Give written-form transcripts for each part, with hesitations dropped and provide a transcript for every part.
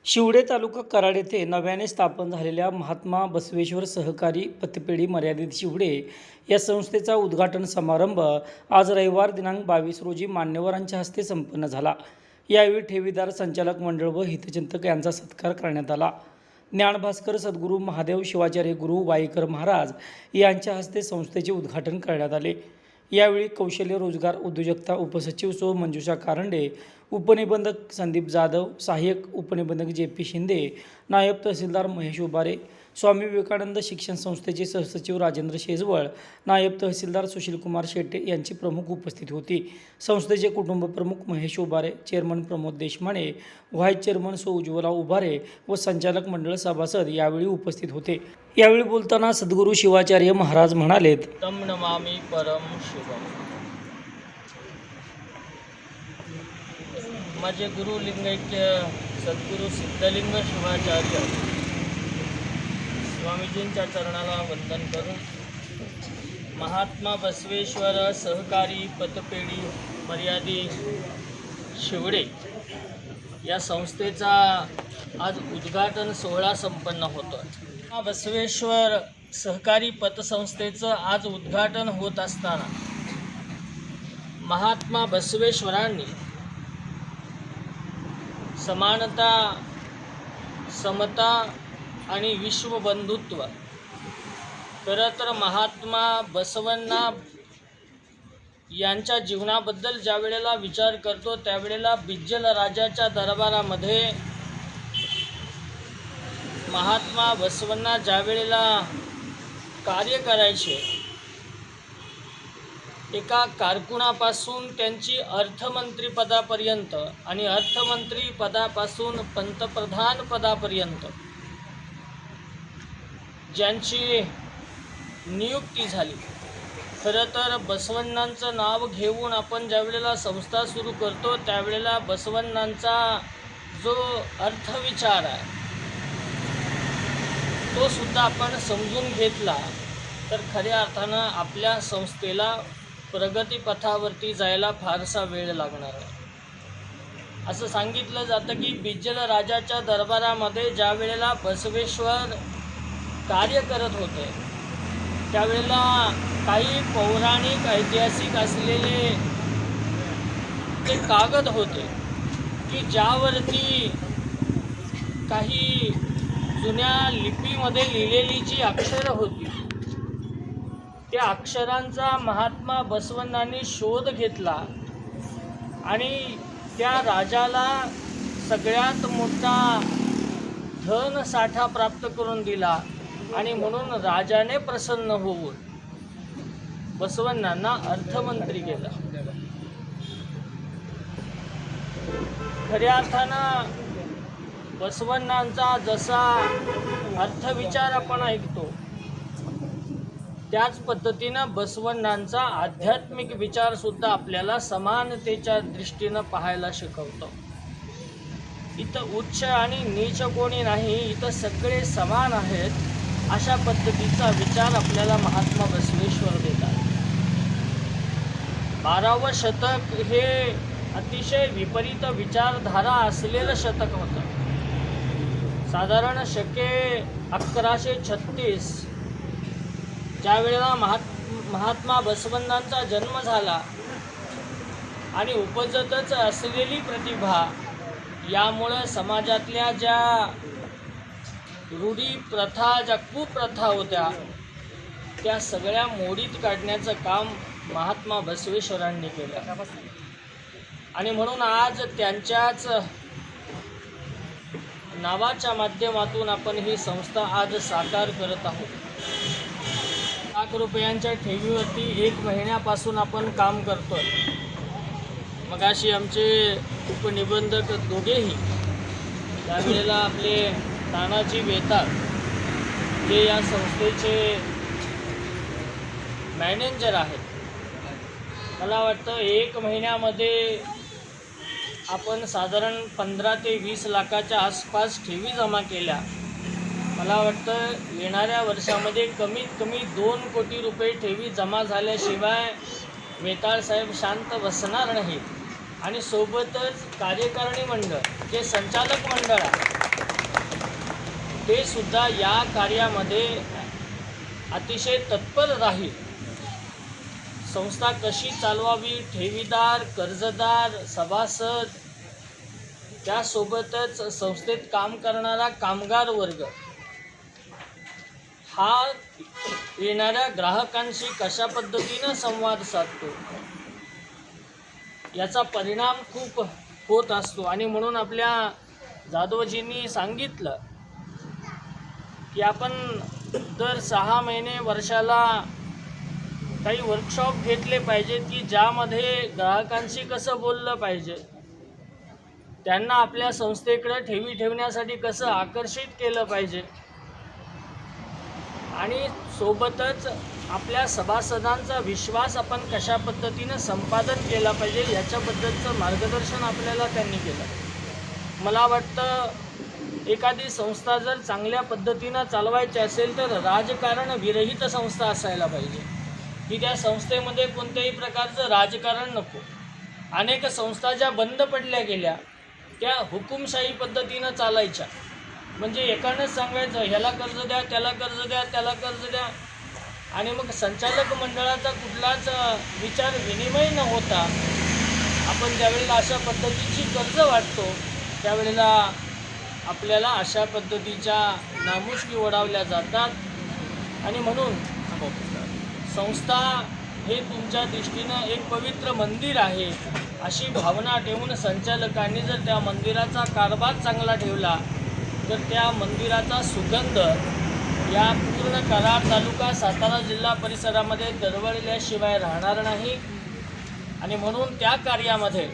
शिवडे तालुका कराड येथे नव्याने स्थापन झालेल्या महात्मा बसवेश्वर सहकारी पतपेढी मर्यादित शिवडे या संस्थेचा उद्घाटन समारंभ आज रविवार दिनांक 22 रोजी मान्यवरांच्या हस्ते संपन्न झाला। यावेळी ठेवीदार, संचालक मंडळ व हितचिंतक यांचा सत्कार करण्यात आला। ज्ञानभास्कर सद्गुरू महादेव शिवाचार्य गुरु वाईकर महाराज यांच्या हस्ते संस्थेचे उद्घाटन करण्यात आले। यावेळी कौशल्य रोजगार उद्योजकता उपसचिव सौ मंजुषा कारंडे, उपनिबंधक संदीप जाधव, सहाय्यक उपनिबंधक JP शिंदे, नायब तहसीलदार महेश उबारे, स्वामी विवेकानंद शिक्षण संस्थेचे सहसचिव राजेंद्र शेजवळ, नायब तहसीलदार सुशीलकुमार शेट्टे यांची प्रमुख उपस्थिती होती। संस्थेचे कुटुंब प्रमुख Mahesh Ubare, chairman Pramod Deshmane, vice chairman सौ उज्ज्वला उबारे व संचालक मंडळ सभासद यावेळी उपस्थित होते। यावेळी बोलताना सद्गुरू शिवाचार्य महाराज म्हणालेत, तम नमामि परम शुभम। माझे गुरु लिंगैक्य सद्गुरू सिद्धलिंग शिवाचार्य स्वामीजींच्या चरणाला वंदन करून महात्मा बसवेश्वर सहकारी पतपेढी मर्यादित शिवडे या संस्थेचा आज उद्घाटन सोहळा संपन्न होतो। बसवेश्वर सहकारी पतसंस्थेचं आज उद्घाटन होत असताना महात्मा बसवेश्वरांनी समानता, समता आणि विश्वबंधुत्व खरं तर महात्मा बसवांना यांच्या जीवनाबद्दल ज्या वेळेला विचार करतो त्यावेळेला बिज्जल राजाच्या दरबारामध्ये महात्मा बसवांना ज्या वेळेला कार्य करायचे, एका कारकुनापासून त्यांची अर्थमंत्री पदापर्यंत आणि अर्थमंत्री पदापासून पंतप्रधान पदापर्यंत ज्यांची नियुक्ती झाली, खरं तर बसवण्णांचं नाव घेऊन आपण ज्या वेळेला संस्था सुरू करतो त्यावेळेला बसवण्णांचा जो अर्थविचार आहे तो सुद्धा आपण समजून घेतला तर खऱ्या अर्थानं आपल्या संस्थेला प्रगतीपथावरती जायला फारसा वेळ लागणार आहे। असं सांगितलं जातं की बिज्जल राजाच्या दरबारामध्ये ज्या वेळेला बसवेश्वर कार्य करत होते त्यावेळेला काही पौराणिक ऐतिहासिक असलेले ते कागद होते की ज्यावरती काही जुन्या लिपीमध्ये लिहिलेली जी अक्षरं होती त्या अक्षरांचा महात्मा बसवण्णांनी शोध घेतला आणि त्या राजाला सगळ्यात मोठा धन साठा प्राप्त करून दिला आणि म्हणून राजाने प्रसन्न होऊन बसवण्णांना अर्थमंत्री केलं। खऱ्या अर्थानं बसवण्णांचा जसा अर्थविचार आपण ऐकतो त्याच पद्धतीनं बसवण्णांचा आध्यात्मिक विचारसुद्धा आपल्याला समानतेच्या दृष्टीनं पाहायला शिकवतो। इथं उच्च आणि नीच कोणी नाही, इथं सगळे समान आहेत अशा पद्धतीचा विचार आपल्याला महात्मा बसवेश्वर देतात। 12वं शतक हे अतिशय विपरीत विचारधारा असलेलं शतक होतं। साधारण शके 1136 ज्या वेळेला महात्मा बसवण्णांचा जन्म झाला आणि उपजतच असलेली प्रतिभा यामुळं समाजातल्या ज्या रूढी प्रथा, ज्या कुप्रथा होत्या त्या सगळ्या मोडीत काढण्याचं काम महात्मा बसवेश्वरांनी केलं आणि म्हणून आज त्यांच्याच नावाच्या माध्यमातून आपण ही संस्था आज साकार करत आहोत। ₹1,00,000 ठेवीवरती 1 महिन्यापासून आपण काम करतोय। मगाशी आमचे उपनिबंधक दोघेही त्यावेळेला आपले तानाजी वेताळ जे या संस्थेचे मॅनेजर आहेत, मला वाटतं 1 महिन्यामध्ये आपण साधारण 15 ते 20 लाखाच्या आसपास ठेवी जमा केल्या। मला वाटतं येणाऱ्या वर्षामध्ये कमीत कमी 2 कोटी रुपये ठेवी जमा झाल्याशिवाय वेताळ साहेब शांत बसणार नाहीत आणि सोबतच कार्यकारिणी मंडळ जे संचालक मंडळ आहे ते सुद्धा या कार्यामध्ये अतिशय तत्पर राहील. संस्था कशी चालवावी, ठेवीदार, कर्जदार, सभासद, त्यासोबतच संस्थेत काम करणारा कामगार वर्ग हा येणाऱ्या ग्राहकांशी कशा पद्धतीनं संवाद साधतो याचा परिणाम खूप होत असतो. आणि म्हणून आपल्या जाधवजींनी सांगितलं की आपण दर 6 महिने वर्षाला काही वर्कशॉप घेतले पाहिजेत की ज्यामध्ये ग्राहकांशी कसं बोललं पाहिजे, त्यांना आपल्या संस्थेकडे ठेवी ठेवण्यासाठी कसं आकर्षित केलं पाहिजे आणि सोबतच आपल्या सभासदांचा विश्वास आपण कशा पद्धतीनं संपादन केला पाहिजे याच्याबद्दलचं मार्गदर्शन आपल्याला त्यांनी केलं. मला वाटतं एखादी संस्था जर चांगल्या पद्धतीनं चालवायची असेल तर राजकारण विरहित संस्था असायला पाहिजे की त्या संस्थेमध्ये कोणत्याही प्रकारचं राजकारण नको. अनेक संस्था ज्या बंद पडल्या गेल्या त्या हुकुमशाही पद्धतीनं चालायच्या. म्हणजे एकानंच सांगायचं ह्याला कर्ज द्या, त्याला कर्ज द्या, त्याला कर्ज द्या, आणि मग संचालक मंडळाचा कुठलाच विचार विनिमय न होता आपण ज्यावेळेला अशा पद्धतीची कर्ज वाटतो त्यावेळेला आपल्याला अशा पद्धतीच्या नामुष्की ओढावल्या जातात. आणि म्हणून संस्था हे तुमच्या दृष्टीनं एक पवित्र मंदिर आहे अशी भावना ठेवून संचालकांनी जर त्या मंदिराचा कारभार चांगला ठेवला तर त्या मंदिराचा सुगंध या पूर्ण कराड तालुका सातारा जिल्हा परिसरामध्ये दरवळल्याशिवाय राहणार नाही. आणि म्हणून त्या कार्यामध्ये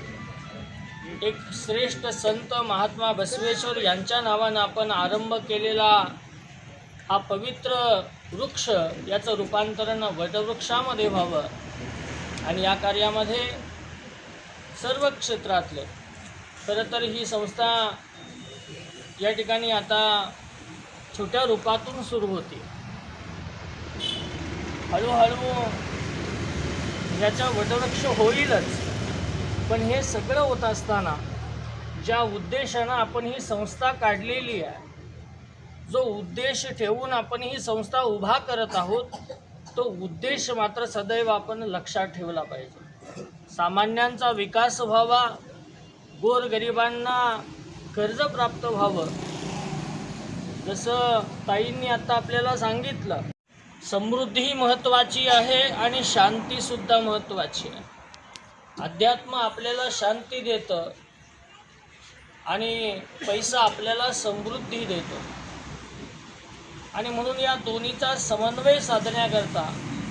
एक श्रेष्ठ संत महात्मा बसवेश्वर यांच्या नावानं आपण आरंभ केलेला हा पवित्र वृक्ष याचं रूपांतरण वटवृक्षामध्ये व्हावं. आणि या कार्यामध्ये सर्व क्षेत्रातले खरं तर ही संस्था या ठिकाणी आता छोट्या रूपातून सुरू होती. हळूहळू याचा वटवृक्ष होईलच. पण हे सगळं होत असताना ज्या उद्देशानं आपण ही संस्था काढलेली आहे, जो उद्देश ठेवून आपण ही संस्था उभा करत आहोत, तो उद्देश मात्र सदैव आपण लक्षात ठेवला पाहिजे. सामान्यांचा विकास व्हावा, गोरगरिबांना कर्ज प्राप्त व्हावं. जसं ताईंनी आता आपल्याला सांगितलं, समृद्धी महत्त्वाची आहे आणि शांतीसुद्धा महत्त्वाची आहे. अध्यात्म आपल्याला शांती देतं आणि पैसा आपल्याला समृद्धी देतो. आणि म्हणून या दोन्हीचा समन्वय साधण्याकरता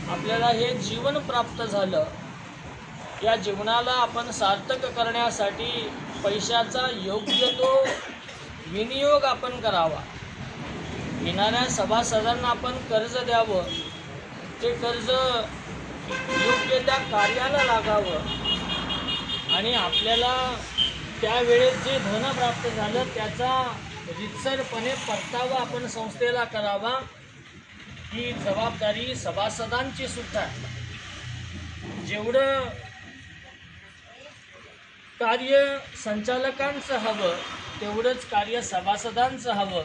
आपल्याला हे जीवन प्राप्त झालं. या जीवनाला आपण सार्थक करण्यासाठी पैशाचा योग्य तो विनियोग आपण करावा. येणाऱ्या सभासदांना आपण कर्ज द्यावं, ते कर्ज योग्य त्या कार्याला लागावं आणि आपल्याला त्यावेळेस जे धन प्राप्त झालं त्याचा रितसरपणे परतावा आपण संस्थेला करावा. ही जबाबदारी सभासदांची सुद्धा. जेवढं कार्य संचालकांचं हवं तेवढंच कार्य सभासदांचं हवं.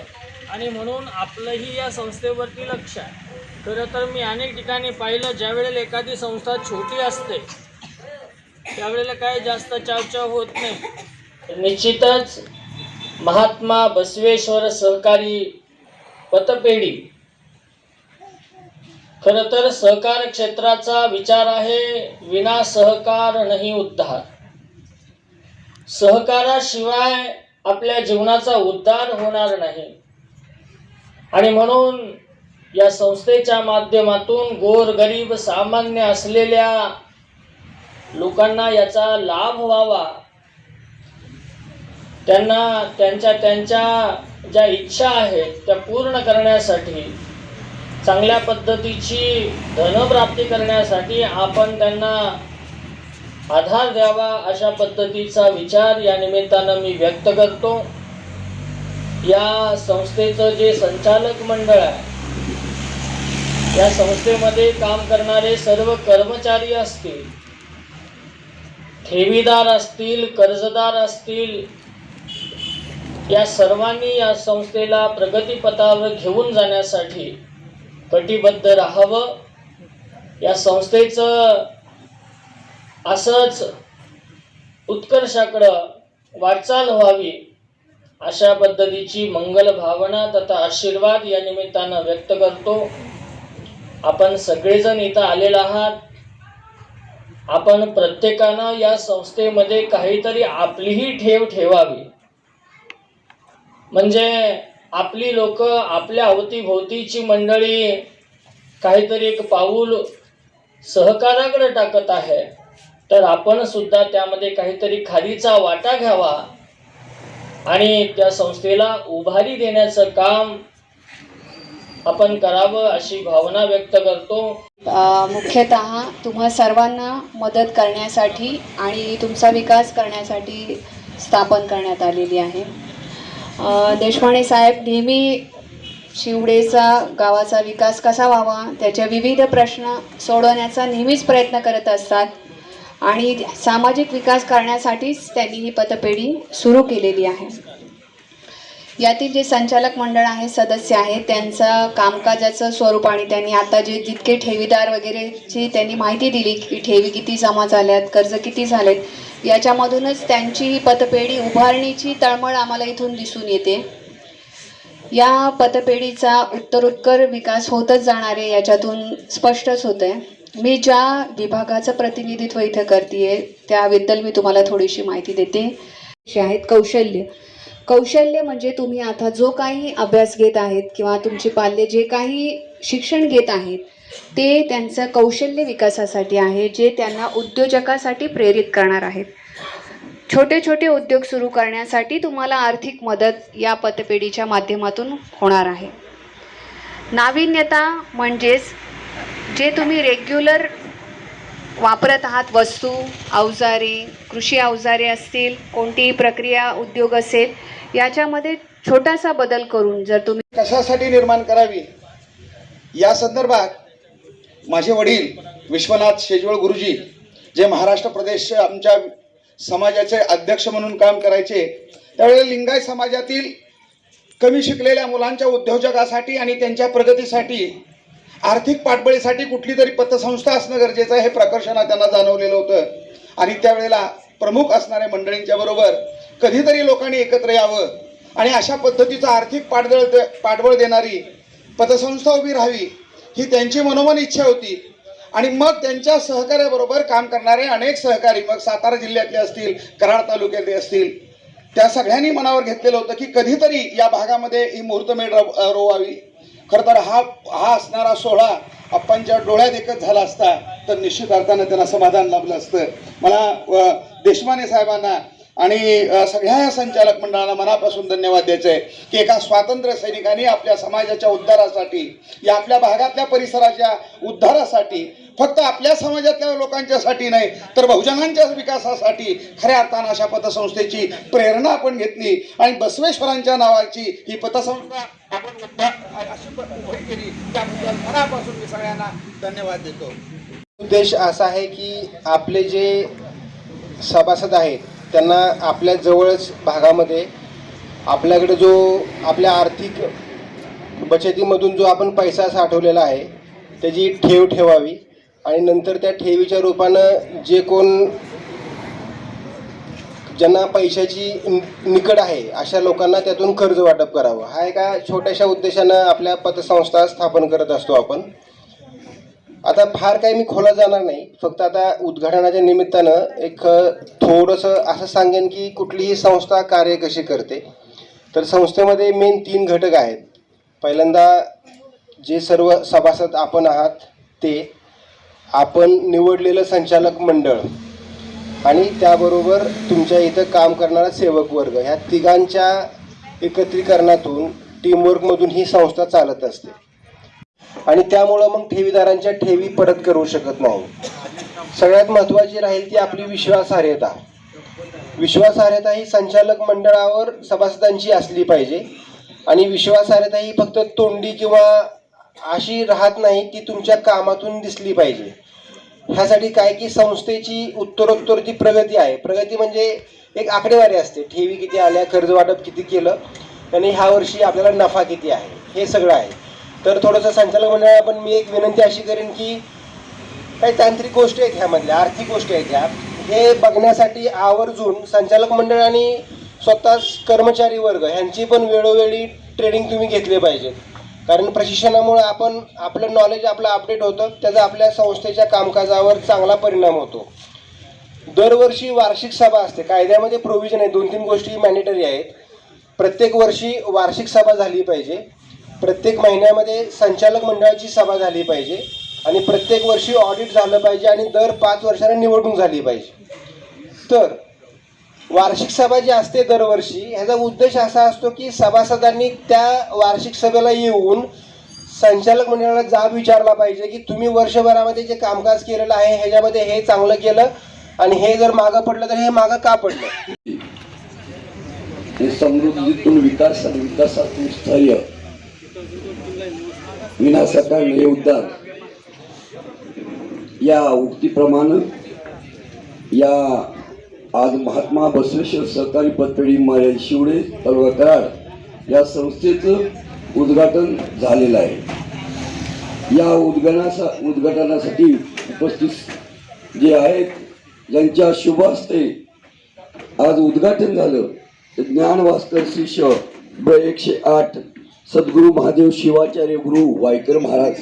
आणि म्हणून आपलंही या संस्थेवरती लक्ष आहे. खरं तर मी अनेक ठिकाणी पाहिलं, ज्यावेळेला एखादी संस्था छोटी असते त्यावेळेला काय जास्त चावचाव होत नाही. निश्चितच महात्मा बसवेश्वर सहकारी पतपेढी खरं तर सहकार क्षेत्राचा विचार आहे. विना सहकार नाही उद्धार. सहकाराशिवाय आपल्या जीवनाचा उद्धार होणार नाही. आणि म्हणून या संस्थेच्या माध्यमातून गोरगरीब सामान्य असलेल्या लोकांना याचा लाभ व्हावा, त्यांना त्यांच्या ज्या इच्छा आहेत त्या पूर्ण करण्यासाठी, चांगल्या पद्धतीची धनप्राप्ती करण्यासाठी आपण त्यांना आधार द्यावा अशा पद्धतीचा विचार या निमित्तानं मी व्यक्त करतो. या संस्थेचं जे संचालक मंडळ आहे, या संस्थेमध्ये काम करणारे सर्व कर्मचारी असतील, ठेवीदार असतील, कर्जदार असतील, या सर्वांनी या संस्थेला प्रगतीपथावर घेऊन जाण्यासाठी कटिबद्ध राहावं. या संस्थेचं असंच उत्कर्षाकडं वाटचाल व्हावी अशा पद्धतीची मंगल भावना तथा आशीर्वाद या निमित्तानं व्यक्त करतो. आपण सगळेजण इथं आलेला आहात. आपण प्रत्येकानं या संस्थेमध्ये काहीतरी आपलीही ठेव ठेवावी. म्हणजे आपली लोक, आपल्या अवतीभोवतीची मंडळी काहीतरी एक पाऊल सहकाराकडे टाकत आहे, तर आपण सुद्धा त्यामध्ये काहीतरी खालीचा वाटा घ्यावा आणि त्या संस्थेला उभारी देण्याचं काम आपण करावं अशी भावना व्यक्त करतो. मुख्यतः तुम्हा सर्वांना मदत करण्यासाठी आणि तुमचा विकास करण्यासाठी स्थापन करण्यात आलेली आहे. देशपांडे साहेब नेहमी शिवडेचा गावाचा विकास कसा व्हावा त्याचे विविध प्रश्न सोडवण्याचा नेहमीच प्रयत्न करत असतात आणि सामाजिक विकास करण्यासाठीच त्यांनी ही पतपेढी सुरू केलेली आहे. यातील जे संचालक मंडळ आहे, सदस्य आहेत, त्यांचं कामकाजाचं स्वरूप आणि त्यांनी आता जे जितके ठेवीदार वगैरेची त्यांनी माहिती दिली की ठेवी किती जमा झाल्यात, कर्ज किती झालेत, याच्यामधूनच त्यांची ही पतपेढी उभारणीची तळमळ आम्हाला इथून दिसून येते. या पतपेढीचा उत्तरोत्तर विकास होतच जाणार आहे याच्यातून स्पष्टच होतं आहे. मी ज्या विभागाचं प्रतिनिधित्व इथं करते त्याबद्दल मी तुम्हाला थोडीशी माहिती देते. आहेत कौशल्य म्हणजे तुम्ही आता जो काही अभ्यास घेत आहेत किंवा तुमची पाल्य जे काही शिक्षण घेत आहेत ते त्यांचं कौशल्य विकासासाठी आहे, जे त्यांना उद्योजकासाठी प्रेरित करणार आहेत. छोटे छोटे उद्योग सुरू करण्यासाठी तुम्हाला आर्थिक मदत या पतपेढीच्या माध्यमातून होणार आहे. नाविन्यता म्हणजेच जे तुम्ही रेग्युलर वापरत आहात वस्तू, अवजारे, कृषी अवजारे असतील, कोणतीही प्रक्रिया उद्योग असेल, याच्यामध्ये छोटासा बदल करून जर तुम्ही कशासाठी निर्माण करावी या संदर्भात माझे वडील विश्वनाथ शेजवळ गुरुजी जे महाराष्ट्र प्रदेश आमच्या समाजाचे अध्यक्ष म्हणून काम करायचे, त्यावेळेला लिंगायत समाजातील कमी शिकलेल्या मुलांच्या उद्योजकासाठी आणि त्यांच्या प्रगतीसाठी आर्थिक पाठबळीसाठी कुठली तरी पतसंस्था असणं गरजेचं आहे हे प्रकर्षानं त्यांना जाणवलेलं होतं. आणि त्यावेळेला प्रमुख असणाऱ्या मंडळींच्या बरोबर कधीतरी लोकांनी एकत्र यावं आणि अशा पद्धतीचं आर्थिक पाठबळ देणारी पतसंस्था उभी राहावी ही त्यांची मनोमन इच्छा होती. आणि मग त्यांच्या सहकार्याबरोबर काम करणारे अनेक सहकारी, मग सातारा जिल्ह्यातले असतील, कराड तालुक्यातले असतील, त्या सगळ्यांनी मनावर घेतलेलं होतं की कधीतरी या भागामध्ये ही मुहूर्तमेढ रोवावी. खरं तर हा असणारा सोहळा आप्पांच्या डोळ्यात एकच झाला असता तर निश्चित अर्थानं त्यांना समाधान लाभलं असतं. मला देशमाने साहेबांना आणि सगळ्या या संचालक मंडळाला मनापासून धन्यवाद द्यायचे आहे की एका स्वातंत्र्य सैनिकांनी आपल्या समाजाच्या उद्धारासाठी, या आपल्या भागातल्या परिसराच्या उद्धारासाठी, फक्त आपल्या समाजातल्या लोकांच्यासाठी नाही तर बहुजनांच्या विकासासाठी खऱ्या अर्थानं अशा पतसंस्थेची प्रेरणा आपण घेतली आणि बसवेश्वरांच्या नावाची ही पतसंस्था आपण अशी उभी केली. त्याबद्दल मनापासून मी सगळ्यांना धन्यवाद देतो. उद्देश असा आहे की आपले जे सभासद आहेत त्यांना आपल्या जवळच भागामध्ये आपल्याकडे जो आपल्या आर्थिक बचतीमधून जो आपण पैसा साठवलेला आहे त्याची ठेव ठेवावी आणि नंतर त्या ठेवीच्या रूपानं जे कोण ज्यांना पैशाची निकड आहे अशा लोकांना त्यातून कर्ज वाटप करावं, हा एका छोट्याशा उद्देशानं आपल्या पतसंस्था स्थापन करत असतो आपण. आता फार काही मी खोलात जाणार नाही, फक्त आता उद्घाटनाच्या निमित्तानं एक थोडंसं असं सांगेन की कुठलीही संस्था कार्य कशी करते. तर संस्थेमध्ये मेन 3 घटक आहेत. पहिल्यांदा जे सर्व सभासद आपण आहात ते, आपण निवडलेलं संचालक मंडळ आणि त्याबरोबर तुमच्या इथं काम करणारा सेवक वर्ग, ह्या तिघांच्या एकत्रीकरणातून टीमवर्कमधून ही संस्था चालत असते. आणि त्यामुळं मग ठेवीदारांच्या ठेवी परत करू शकत नाही. सगळ्यात महत्त्वाची राहील ती आपली विश्वासार्हता. विश्वासार्हता ही संचालक मंडळावर सभासदांची असली पाहिजे. आणि विश्वासार्हता ही फक्त तोंडी किंवा अशी राहत नाही, ती तुमच्या कामातून दिसली पाहिजे. ह्यासाठी काय की संस्थेची उत्तरोत्तर जी प्रगती आहे, प्रगती म्हणजे एक आकडेवारी असते, ठेवी किती आल्या, कर्ज वाटप किती केलं आणि ह्या वर्षी आपल्याला नफा किती आहे, हे सगळं आहे. तर थोडंसं संचालक मंडळाला पण मी एक विनंती अशी करेन की काही तांत्रिक गोष्टी आहेत ह्यामधल्या, आर्थिक गोष्टी आहेत ह्या, हे बघण्यासाठी आवर्जून संचालक मंडळ आणि स्वतः कर्मचारी वर्ग ह्यांची पण वेळोवेळी ट्रेनिंग तुम्ही घेतले पाहिजेत. कारण प्रशिक्षणामुळे आपण आपलं नॉलेज आपलं अपडेट होतं, त्याचा आपल्या संस्थेच्या कामकाजावर चांगला परिणाम होतो. दरवर्षी वार्षिक सभा असते, कायद्यामध्ये प्रोव्हिजन आहे, 2-3 गोष्टी मॅन्डेटरी आहेत. प्रत्येक वर्षी वार्षिक सभा झाली पाहिजे, प्रत्येक महिन्यामध्ये संचालक मंडळाची सभा झाली पाहिजे आणि प्रत्येक वर्षी ऑडिट झालं पाहिजे आणि दर 5 वर्षांना निवडणूक झाली पाहिजे. तर वार्षिक सभा जी असते दरवर्षी, ह्याचा उद्देश असा असतो की सभासदांनी त्या वार्षिक सभेला येऊन संचालक मंडळाला जाब विचारला पाहिजे की तुम्ही वर्षभरामध्ये जे कामकाज केलेलं आहे ह्याच्यामध्ये हे चांगलं केलं आणि हे जर मागं पडलं तर हे मागं का पडलं. हे समृद्धीतून विकास आणि विकासातून स्थैर्य, विनाशकारण योगदान या उक्तीप्रमाणे या आज महात्मा बसवेश्वर सहकारी पतपेढी मर्यादित शिवडे तालुका कराड या संस्थेचं उद्घाटन झालेलं आहे. या उद्घाटनासाठी उपस्थित जे आहेत, ज्यांच्या शुभ हस्ते आज उद्घाटन झालं, ज्ञान भास्कर शिष्य 108 सद्गुरू महादेव शिवाचार्य गुरु वायकर महाराज